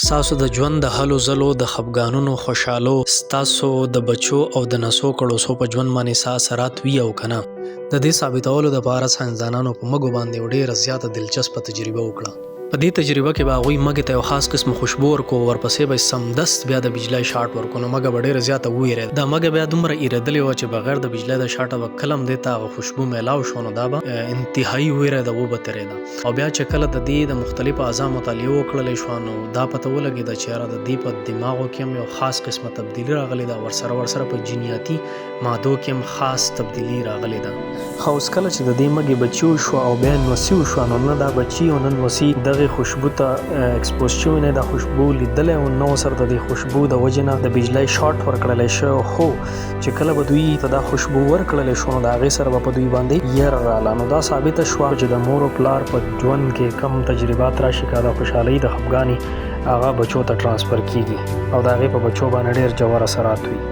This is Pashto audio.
ستاسو د ژوند د هلو ځلو د خفګانونو خوشحالو ستاسو د بچو او د نسو کړوسو په ژوند باندې څه اثرات وي او که نه د دې ثابتولو دپاره ساینسدانانو په مږو باندې یو ډېره زیاته دلچسپه تجربه وکړه. په دې تجربه کې به هغوی مږې ته یو خاص قسم خوشبو ورکو، ورپسې به یې سمدست بیا د بجلۍ شاټ ورکو. نو مږه به ډېره زیاته وویرېده. دا مږه بیا دومره ایرېدلې وه چې بغیر د بجلۍ د شاټه به کله هم دې ته هغه خوشبو میلاو شو نو دا به انتهایي ویرېده، وبه تېرېده. او بیا چې کله د دې د مختلفو اعضا مطالعه وکړلی شوه نو دا پته ولګېده چې یاره د دې په دماغو کې هم یو خاص قسمه تبدیلي راغلې ده، ورسره په جینیاتي مادو کې هم خاص تبدیلي راغلې ده. خو اوس کله چې د دې مږې بچي وشوه او بیا نوسي وشوه نو نه دا بچي او نه نوسي دغې خوشبو ته اکسپوز شوي نه، دا خوشبو لیدلی او نه ورسره د دې خوشبو د وجې نه د بجلۍ شاټ ورکړلی شوی. خو چې کله به دوی ته دا خوشبو ورکړلی شو نو د هغې سره به په دوی باندې یره راغله. نو دا ثابته شوه چې د مور او پلار په ژوند کې کم تجربات راشي که د خوشحالۍ د خفګانې هغه بچو ته ټرانسفر کیږي او د هغې په بچو باندې ډېر ژور اثرات وي.